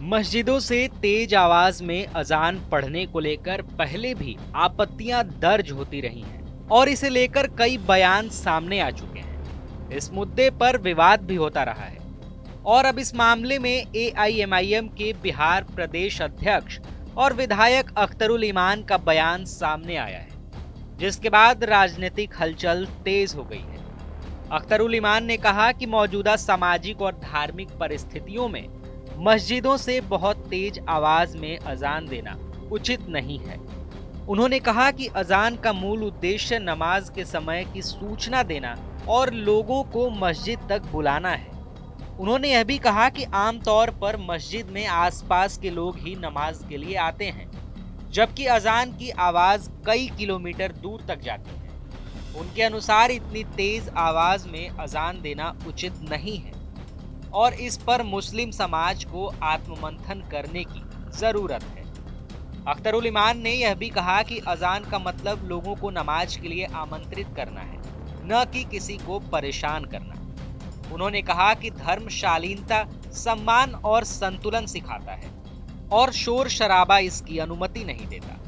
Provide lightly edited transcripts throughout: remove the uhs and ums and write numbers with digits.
मस्जिदों से तेज आवाज में अजान पढ़ने को लेकर पहले भी आपत्तियां दर्ज होती रही हैं और इसे लेकर कई बयान सामने आ चुके हैं। इस मुद्दे पर विवाद भी होता रहा है और अब इस मामले में एआईएमआईएम के बिहार प्रदेश अध्यक्ष और विधायक अख्तरुल ईमान का बयान सामने आया है, जिसके बाद राजनीतिक हलचल तेज हो गई है। अख्तरुल ईमान ने कहा कि मौजूदा सामाजिक और धार्मिक परिस्थितियों में मस्जिदों से बहुत तेज आवाज में अजान देना उचित नहीं है। उन्होंने कहा कि अजान का मूल उद्देश्य नमाज के समय की सूचना देना और लोगों को मस्जिद तक बुलाना है। उन्होंने यह भी कहा कि आमतौर पर मस्जिद में आसपास के लोग ही नमाज के लिए आते हैं, जबकि अजान की आवाज कई किलोमीटर दूर तक जाती है। उनके अनुसार इतनी तेज आवाज में अजान देना उचित नहीं है और इस पर मुस्लिम समाज को आत्ममंथन करने की जरूरत है। अख्तरुल ईमान ने यह भी कहा कि अजान का मतलब लोगों को नमाज के लिए आमंत्रित करना है, न कि किसी को परेशान करना। उन्होंने कहा कि धर्म शालीनता, सम्मान और संतुलन सिखाता है और शोर शराबा इसकी अनुमति नहीं देता।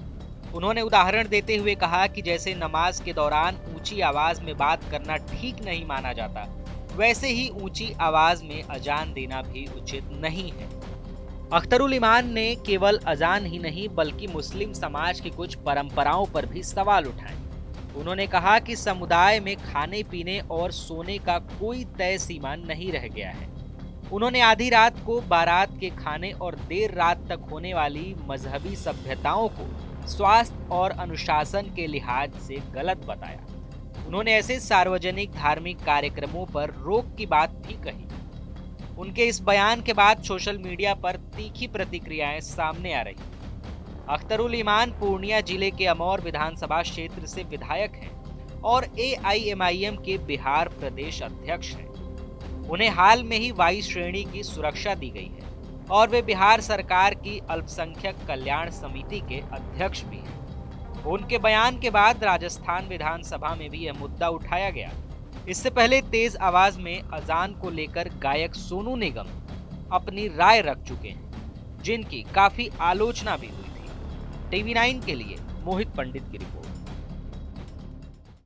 उन्होंने उदाहरण देते हुए कहा कि जैसे नमाज के दौरान ऊंची आवाज में बात करना ठीक नहीं माना जाता, वैसे ही ऊंची आवाज में अजान देना भी उचित नहीं है। अख्तरुल ईमान ने केवल अजान ही नहीं बल्कि मुस्लिम समाज की कुछ परंपराओं पर भी सवाल उठाए। उन्होंने कहा कि समुदाय में खाने पीने और सोने का कोई तय सीमा नहीं रह गया है। उन्होंने आधी रात को बारात के खाने और देर रात तक होने वाली मजहबी सभ्यताओं को स्वास्थ्य और अनुशासन के लिहाज से गलत बताया। उन्होंने ऐसे सार्वजनिक धार्मिक कार्यक्रमों पर रोक की बात भी कही। उनके इस बयान के बाद सोशल मीडिया पर तीखी प्रतिक्रियाएं सामने आ रही। अख्तरुल ईमान पूर्णिया जिले के अमौर विधानसभा क्षेत्र से विधायक हैं और एआईएमआईएम के बिहार प्रदेश अध्यक्ष हैं। उन्हें हाल में ही वायु श्रेणी की सुरक्षा दी गई है और वे बिहार सरकार की अल्पसंख्यक कल्याण समिति के अध्यक्ष भी हैं। उनके बयान के बाद राजस्थान विधानसभा में भी यह मुद्दा उठाया गया। इससे पहले तेज आवाज में अजान को लेकर गायक सोनू निगम अपनी राय रख चुके हैं, जिनकी काफी आलोचना भी हुई थी। टीवी 9 के लिए मोहित पंडित की रिपोर्ट।